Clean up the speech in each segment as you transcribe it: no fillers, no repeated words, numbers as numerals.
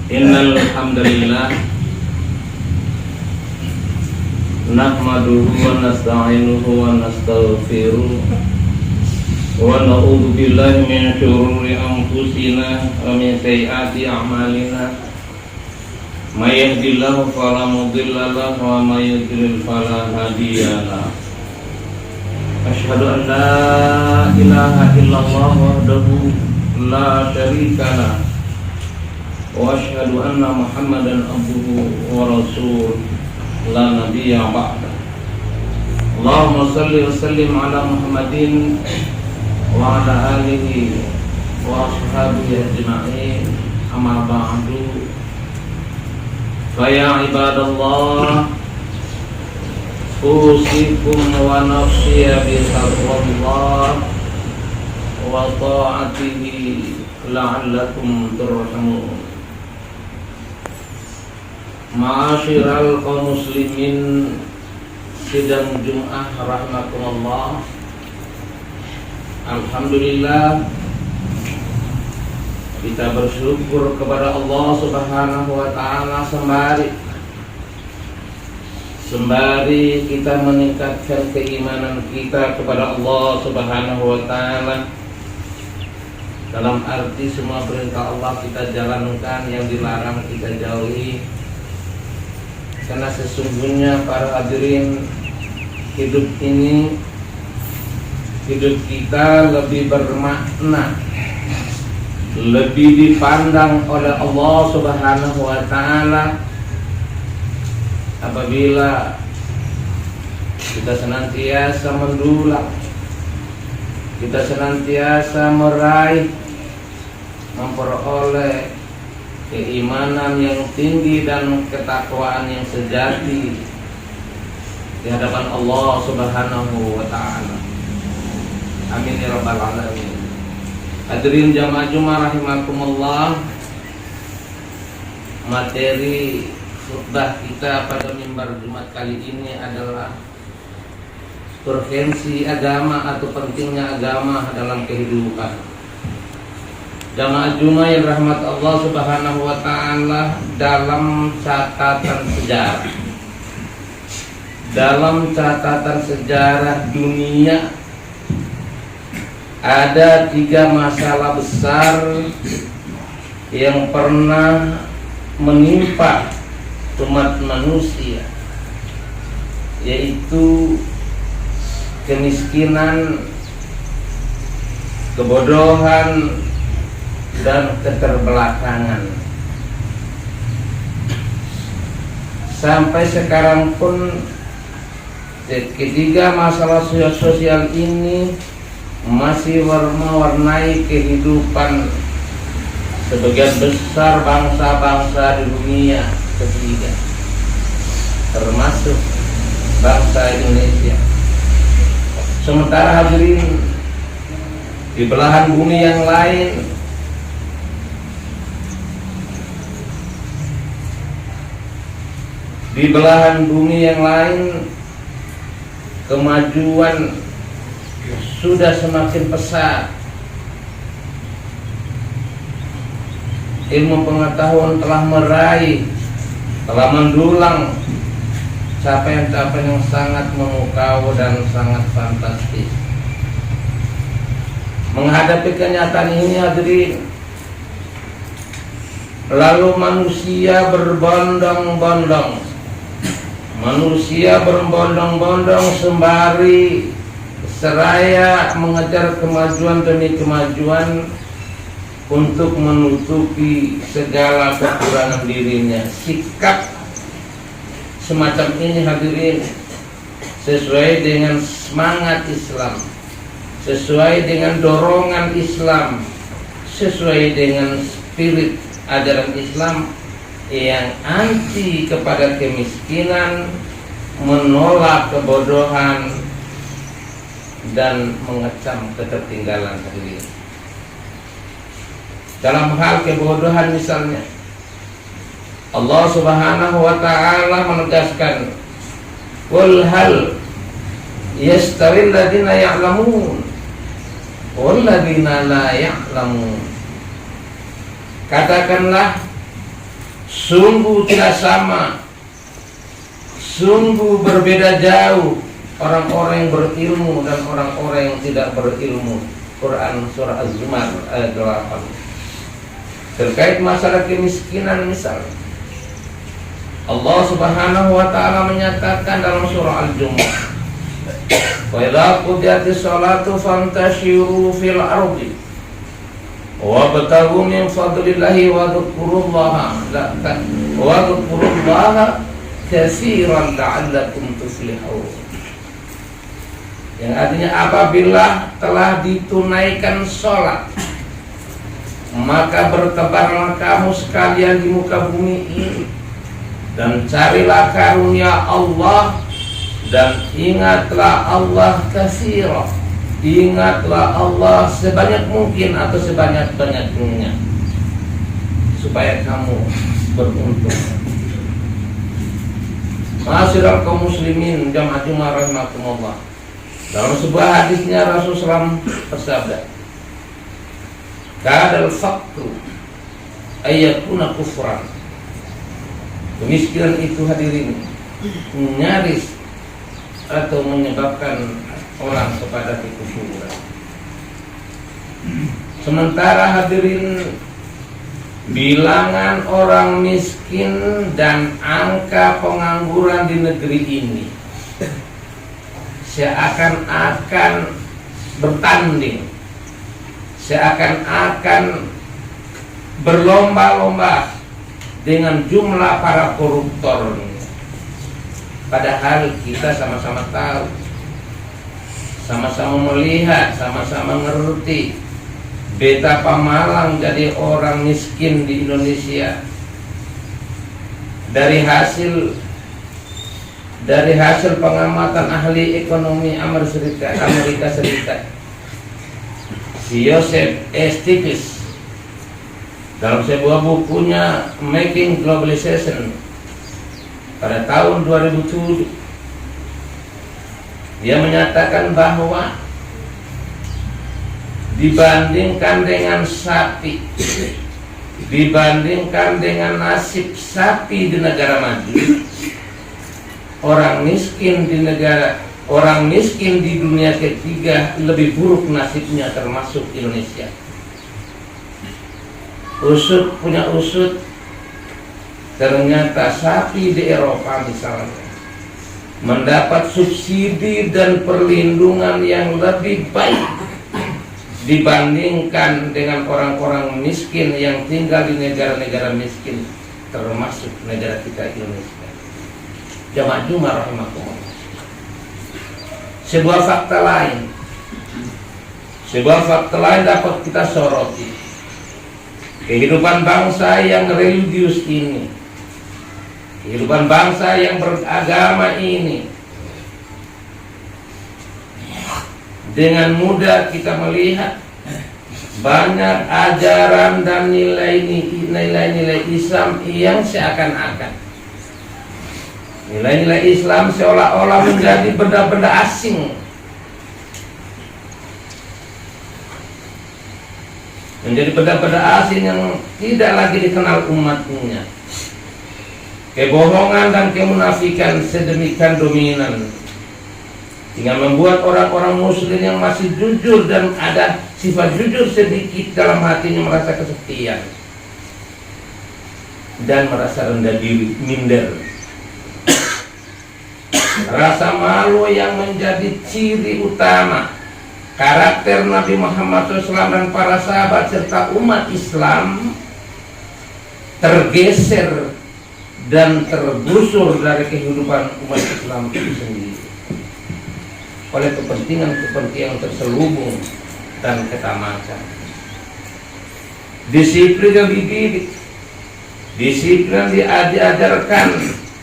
Innal hamdalillah nahmaduhu wa nasta'inuhu wa nastaghfiruh wa na'udzu billahi min syururi anfusina wa min sayyiati a'malina may yahdihillahu fala mudilla lahu wa may yudlil fala hadiya lahu. Asyhadu an la ilaha illallah wahdahu la syarika lahu wa asyhadu anna Muhammadan abduhu wa rasuluh la nabiyya ba'da. Allahumma shalli wa sallim ala Muhammadin wa ala alihi wa ashabihi ajma'in. Amma ba'du. Fa ya ibadallah, usikum wa nafsi bi taqwallah wa ta'atihi la'allakum turhamun. Ma'asyiral kaum muslimin sidang Jum'ah rahimakumullah. Alhamdulillah, kita bersyukur kepada Allah Subhanahu wa taala sembari kita meningkatkan keimanan kita kepada Allah Subhanahu wa taala. Dalam arti semua perintah Allah kita jalankan, yang dilarang kita jauhi. Karena sesungguhnya para hadirin, hidup kita lebih bermakna, lebih dipandang oleh Allah Subhanahu wa taala apabila kita senantiasa mendulang, kita senantiasa meraih, memperoleh keimanan yang tinggi dan ketakwaan yang sejati di hadapan Allah Subhanahu wa taala. Amin ya rabbal alamin. Hadirin jamaah Jumat rahimakumullah, materi khutbah kita pada mimbar Jumat kali ini adalah urgensi agama atau pentingnya agama dalam kehidupan. Jamaah Jumat yang rahmat Allah Subhanahu wa taala, dalam catatan sejarah dunia ada 3 masalah besar yang pernah menimpa umat manusia, yaitu kemiskinan, kebodohan, dan keterbelakangan. Sampai sekarang pun ketiga masalah sosial ini masih mewarnai kehidupan sebagian besar bangsa-bangsa di dunia ketiga, termasuk bangsa Indonesia. Sementara hadirin, di belahan bumi yang lain kemajuan sudah semakin pesat. Ilmu pengetahuan telah mendulang capaian-capaian yang sangat memukau dan sangat fantastis. Menghadapi kenyataan ini hadirin, lalu manusia berbondong-bondong sembari seraya mengejar kemajuan demi kemajuan untuk menutupi segala kekurangan dirinya. Sikap semacam ini hadirin sesuai dengan semangat Islam, sesuai dengan dorongan Islam, sesuai dengan spirit ajaran Islam yang anti kepada kemiskinan, menolak kebodohan, dan mengecam ketertinggalan hadirin. Dalam hal kebodohan misalnya, Allah Subhanahu wa taala menegaskan, "Qul hal yastawil ladzina ya'lamun wal ladzina la ya'lamun." Katakanlah, Sungguh tidak sama, sungguh berbeda jauh orang-orang yang berilmu dan orang-orang yang tidak berilmu. Quran surah Az-Zumar ayat 8. Terkait masalah kemiskinan misalnya, Allah Subhanahu wa taala menyatakan dalam surah Al-Jumu'ah, "Wa idza qudiyatis sholatu fantashiru fil ardi wabtaghu min fadlillahi wa dzkurullaha katsiran la'allakum tuflihun." Yang artinya apabila telah ditunaikan sholat, maka bertebarlah kamu sekalian di muka bumi ini dan carilah karunia Allah, dan ingatlah Allah katsira, ingatlah Allah sebanyak mungkin atau sebanyak-banyaknya, supaya kamu beruntung. Ma'asyiral kaum muslimin jamaah Jumat rahimakumullah. Dalam sebuah hadisnya Rasulullah SAW bersabda, "Kadal faqru ayyakuna kufran." Kemiskinan itu hadirin nyaris atau menyebabkan orang kepada kekufuran. Sementara hadirin, bilangan orang miskin dan angka pengangguran di negeri ini seakan-akan bertanding, seakan-akan berlomba-lomba dengan jumlah para koruptor. Padahal kita sama-sama tahu, sama-sama melihat, sama-sama ngerti betapa malang jadi orang miskin di Indonesia. Dari hasil pengamatan ahli ekonomi Amerika Serikat, si Joseph Stiglitz, dalam sebuah bukunya Making Globalization pada tahun 2007, dia menyatakan bahwa dibandingkan dengan sapi, dibandingkan dengan nasib sapi di negara maju, orang miskin di dunia ketiga lebih buruk nasibnya, termasuk Indonesia. Punya usut, ternyata sapi di Eropa misalnya mendapat subsidi dan perlindungan yang lebih baik dibandingkan dengan orang-orang miskin yang tinggal di negara-negara miskin, termasuk negara kita Indonesia. Jamaah Jumat rahimakumullah. Sebuah fakta lain dapat kita soroti. Kehidupan bangsa yang religius ini, kehidupan bangsa yang beragama ini, dengan mudah kita melihat banyak ajaran dan nilai-nilai Islam yang seakan-akan nilai-nilai Islam seolah-olah menjadi benda-benda asing, menjadi benda-benda asing yang tidak lagi dikenal umatnya. Kebohongan dan kemunafikan sedemikian dominan hingga membuat orang-orang muslim yang masih jujur dan ada sifat jujur sedikit dalam hatinya merasa kesepian dan merasa rendah diri, minder. Rasa malu yang menjadi ciri utama karakter Nabi Muhammad SAW dan para sahabat serta umat Islam tergeser dan tergusur dari kehidupan umat Islam itu sendiri oleh kepentingan terselubung dan ketamakan. Disiplin yang dididik, disiplin yang diajarkan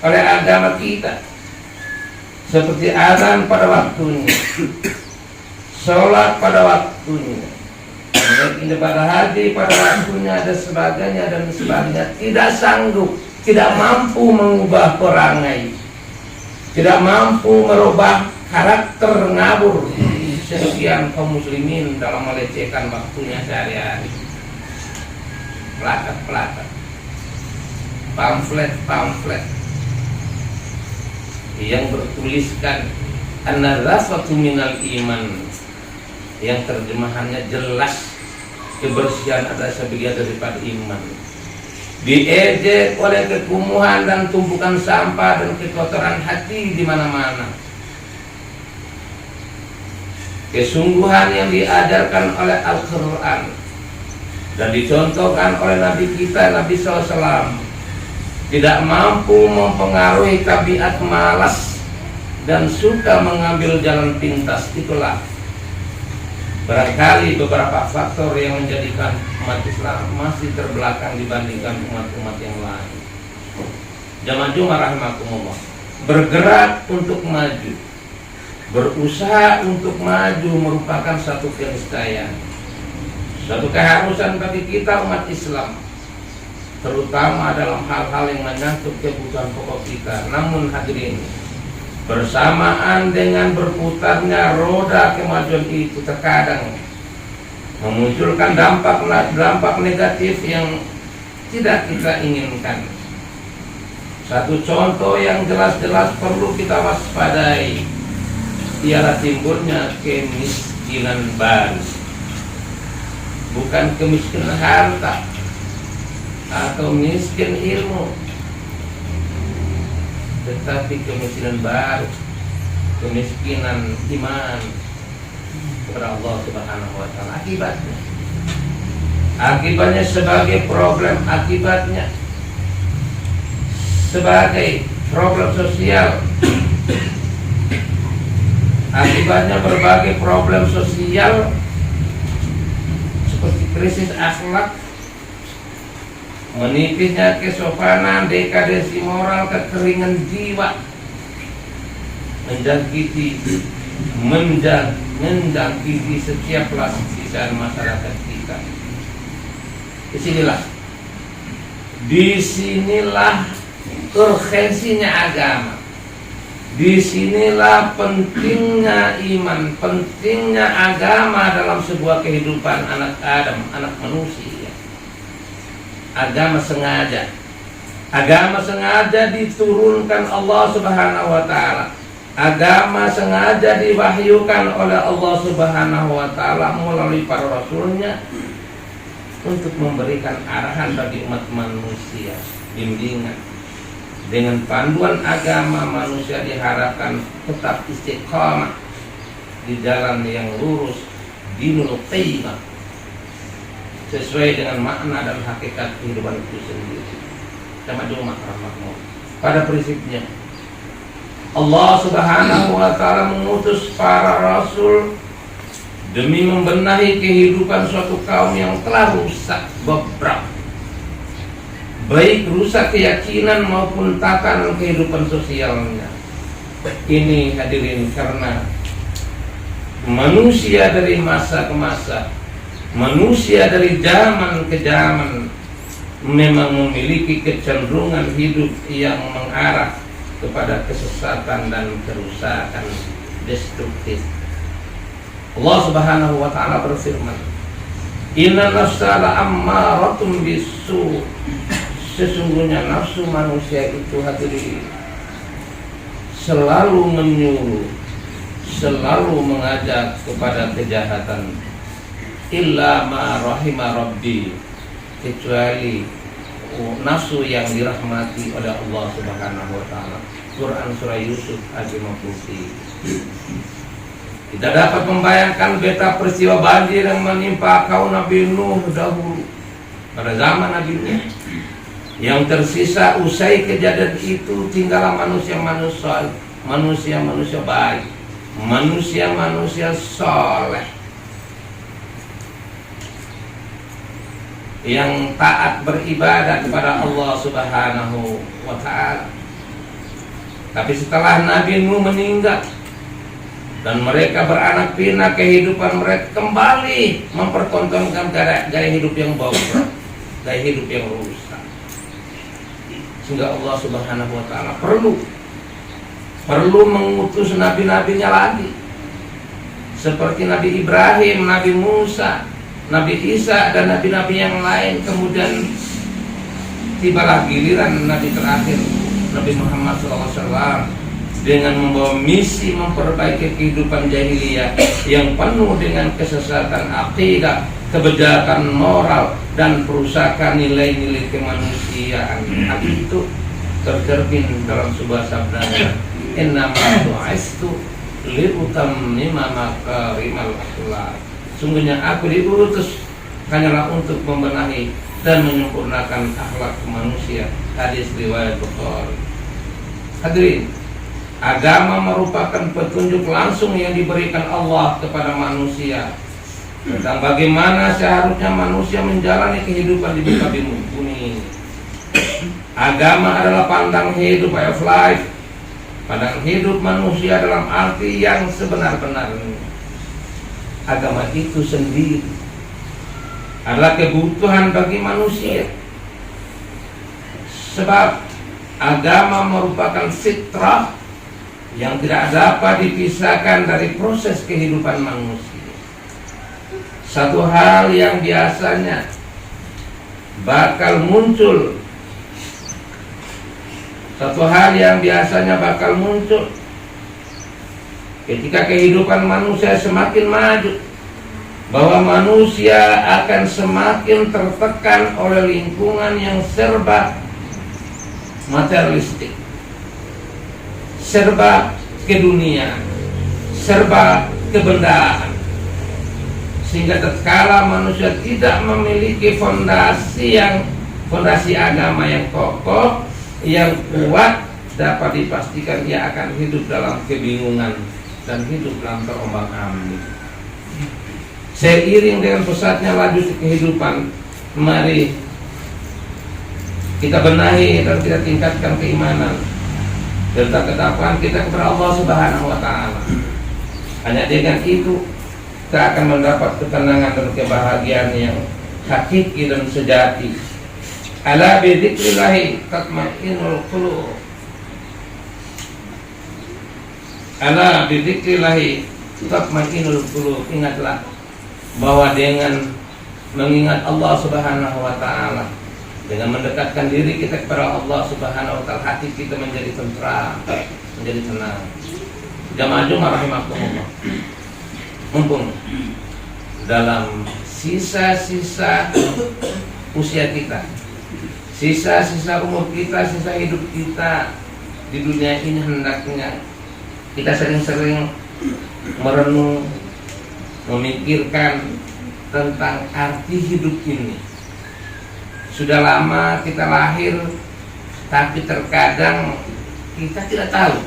oleh agama kita, seperti azan pada waktunya, sholat pada waktunya, ibadah haji pada waktunya, dan sebagainya, tidak sanggup, tidak mampu mengubah perangai, tidak mampu merubah karakter ngabur sekian kaum muslimin dalam melecehkan waktunya sehari-hari, pelakat. pamflet yang bertuliskan an-nazafatu minal iman, yang terjemahannya jelas kebersihan adalah sebagian daripada iman. Diejek oleh kekumuhan dan tumpukan sampah dan kekotoran hati di mana-mana. Kesungguhan yang diajarkan oleh Al-Quran dan dicontohkan oleh Nabi kita, Nabi SAW, tidak mampu mempengaruhi tabiat malas dan suka mengambil jalan pintas. Itulah barangkali beberapa faktor yang menjadikan umat Islam masih terbelakang dibandingkan umat-umat yang lain. Jamaah Jumat rahimakumullah, bergerak untuk maju, berusaha untuk maju merupakan satu keniscayaan, satu keharusan bagi kita umat Islam, terutama dalam hal-hal yang menyangkut kebutuhan pokok kita. Namun hadirin, bersamaan dengan berputarnya roda kemajuan itu terkadang memunculkan dampak negatif yang tidak kita inginkan. Satu contoh yang jelas-jelas perlu kita waspadai ialah timbulnya kemiskinan baru. Bukan kemiskinan harta atau miskin ilmu, tetapi kemiskinan baru, kemiskinan iman kepada Allah Subhanahu wa Ta'ala. Akibatnya sebagai problem, akibatnya sebagai problem sosial, akibatnya berbagai problem sosial seperti krisis akhlak, menipisnya kesopanan, dekadensi moral, kekeringan jiwa, menjangkiti setiap lapisan masyarakat kita. Disinilah urgensinya agama, disinilah pentingnya iman, pentingnya agama dalam sebuah kehidupan anak Adam, anak manusia. Agama sengaja diturunkan Allah Subhanahu wa Ta'ala. Agama sengaja diwahyukan oleh Allah Subhanahu wa Ta'ala melalui para rasulnya untuk memberikan arahan bagi umat manusia, bimbingan. Dengan panduan agama, manusia diharapkan tetap istiqamah di jalan yang lurus, dinul qayyimah, sesuai dengan makna dan hakikat kehidupan itu sendiri. Jamaah Jumat rahmatullah, pada prinsipnya Allah Subhanahu wa Ta'ala mengutus para rasul demi membenahi kehidupan suatu kaum yang telah rusak bebrang, baik rusak keyakinan maupun tatanan kehidupan sosialnya. Ini hadirin karena manusia dari masa ke masa, manusia dari zaman ke zaman memang memiliki kecenderungan hidup yang mengarah kepada kesesatan dan kerusakan destruktif. Allah Subhanahu wa Ta'ala berfirman, "Inna nafsa la'ammaratun bisu." Sesungguhnya nafsu manusia itu hadirin selalu menyuruh, selalu mengajak kepada kejahatan. Illa ma rahima rabbi, kecuali nafsu yang dirahmati oleh Allah Subhanahu wa Ta'ala. Quran surah Yusuf ayat 50. Kita dapat membayangkan beta peristiwa banjir yang menimpa kaum Nabi Nuh dahulu pada zaman Nabi Nuh. Yang tersisa usai kejadian itu tinggallah manusia-manusia baik, manusia-manusia soleh yang taat beribadah kepada Allah Subhanahu wa Ta'ala. Tapi setelah Nabi Nuh meninggal dan mereka beranak pinak, kehidupan mereka kembali mempertontonkan gaya hidup yang bobrok, gaya hidup yang rusak. Sehingga Allah Subhanahu wa Ta'ala perlu mengutus nabi-nabinya lagi, seperti Nabi Ibrahim, Nabi Musa, Nabi Isa dan nabi-nabi yang lain. Kemudian tibalah giliran Nabi terakhir Nabi Muhammad SAW dengan membawa misi memperbaiki kehidupan jahiliyah yang penuh dengan kesesatan akidah, kebejatan moral, dan perusakan nilai-nilai kemanusiaan. Hal itu tercermin dalam sebuah sabdanya, innama bu'istu liutammima makarimal akhlaq. Sungguhnya aku diutus hanyalah untuk membenahi dan menyempurnakan akhlak manusia. Hadis riwayat Bukhari. Hadirin, agama merupakan petunjuk langsung yang diberikan Allah kepada manusia tentang bagaimana seharusnya manusia menjalani kehidupan di muka bumi. Agama adalah pandang hidup, way of life, pandang hidup manusia dalam arti yang sebenar-benarnya. Agama itu sendiri adalah kebutuhan bagi manusia, sebab agama merupakan fitrah yang tidak dapat dipisahkan dari proses kehidupan manusia. Satu hal yang biasanya bakal muncul ketika kehidupan manusia semakin maju, bahwa manusia akan semakin tertekan oleh lingkungan yang serba materialistik, serba keduniaan, serba kebendaan, sehingga tatkala manusia tidak memiliki fondasi agama yang kokoh, yang kuat, dapat dipastikan ia akan hidup dalam kebingungan dan hidup dalam terombang-ambing. Seiring dengan pesatnya laju kehidupan, mari kita benahi dan kita tingkatkan keimanan serta ketakwaan kita kepada Allah Subhanahu wa Ta'ala. Hanya dengan itu kita akan mendapat ketenangan dan kebahagiaan yang hakiki dan sejati. Ala bi dzikrillahi tatma'innul qulub. Ala bi dzikrillahi tatma'innul qulub. Ingatlah bahwa dengan mengingat Allah Subhanahu wa Ta'ala, dengan mendekatkan diri kita kepada Allah Subhanahu wa Ta'ala, hati kita menjadi tentram, menjadi tenang. Jamaah Jumat rahimakumullah, mumpung dalam sisa-sisa usia kita, sisa-sisa umur kita, sisa hidup kita di dunia ini, hendaknya kita sering-sering merenung, memikirkan tentang arti hidup ini. Sudah lama kita lahir, tapi terkadang kita tidak tahu.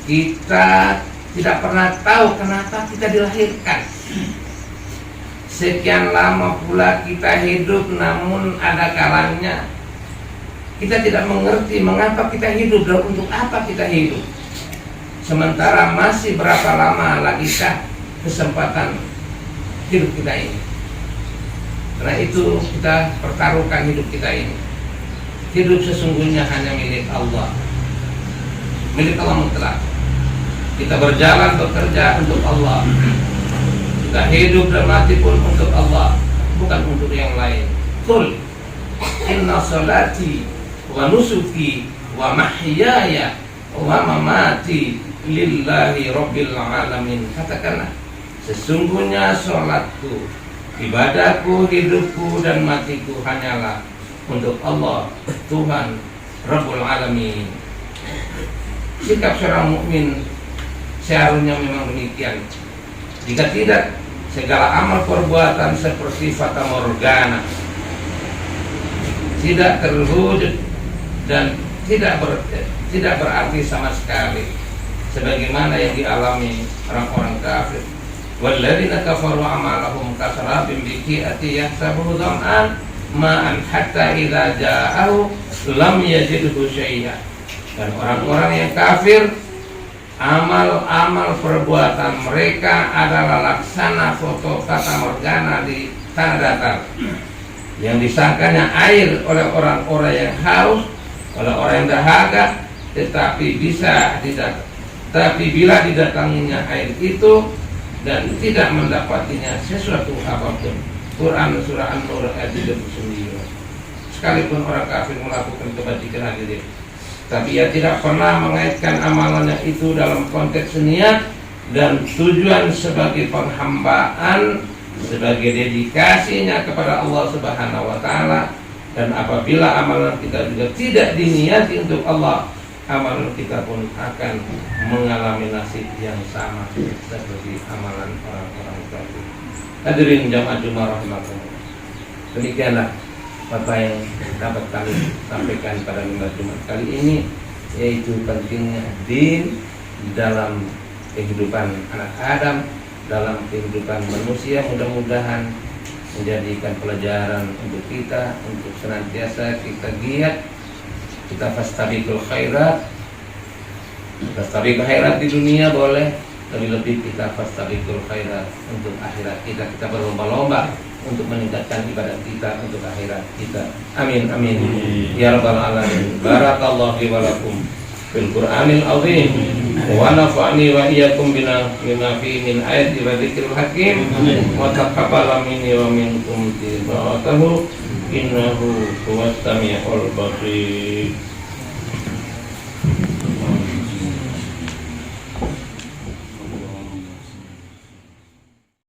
Kita tidak pernah tahu kenapa kita dilahirkan. Sekian lama pula kita hidup, namun ada kalanya kita tidak mengerti mengapa kita hidup dan untuk apa kita hidup. Sementara masih berapa lama lagi kesempatan hidup kita ini. Karena itu kita pertaruhkan hidup kita ini. Hidup sesungguhnya hanya milik Allah, milik Allah mutlak. Kita berjalan bekerja untuk Allah, kita hidup dan mati pun untuk Allah, bukan untuk yang lain. Qul inna salati wa nusuki wa mahyaya wa mamati lillahi rabbil alamin. Katakanlah, sesungguhnya sholatku, ibadahku, hidupku, dan matiku hanyalah untuk Allah, Tuhan Rabbul Alamin. Sikap seorang mukmin seharusnya memang demikian. Jika tidak, segala amal perbuatan seperti fata morgana, tidak terwujud dan tidak berarti sama sekali, sebagaimana yang dialami orang-orang kafir. Walladzina kafaru amalahum kasarabin biqi'ati yahsabuhu dham'an ma'an hatta idza ja'ahu lam yajidhu syai'a. Dan orang-orang yang kafir, amal-amal perbuatan mereka adalah laksana foto fata morgana di tanah datar, yang disangkanya air oleh orang-orang yang haus, oleh orang yang dahaga, tetapi bila didatanginya air itu dan tidak mendapatinya sesuatu apapun. Quran surah An-Nur ayat 39. sekalipun orang kafir melakukan kebajikan hadirin. Tapi ia tidak pernah mengaitkan amalannya itu dalam konteks niat dan tujuan sebagai penghambaan, sebagai dedikasinya kepada Allah Subhanahu wa taala. Dan apabila amalan kita juga tidak diniati untuk Allah, amalan kita pun akan mengalami nasib yang sama seperti amalan orang-orang kafir. Hadirin jamaah Jumat rahimakumullah. Demikianlah apa yang dapat kami sampaikan pada mimbar Jumat kali ini, yaitu pentingnya din dalam kehidupan anak Adam, dalam kehidupan manusia. Mudah-mudahan menjadikan pelajaran untuk kita, untuk senantiasa kita giat, kita fastabiqul khairat. Fastabiqul khairat di dunia boleh, lebih-lebih kita fastabiqul khairat untuk akhirat kita. Kita berlomba-lomba untuk meningkatkan ibadah kita untuk akhirat kita. Amin amin ya rabbal alamin. Barakallahu fi wa lakum fil Qur'anil azim wa nafa'ni wa iyyakum bima fi min ayati wa dzikril hakim wa taqabbal minni wa minkum tilawatahu innahu huwas samiul basir.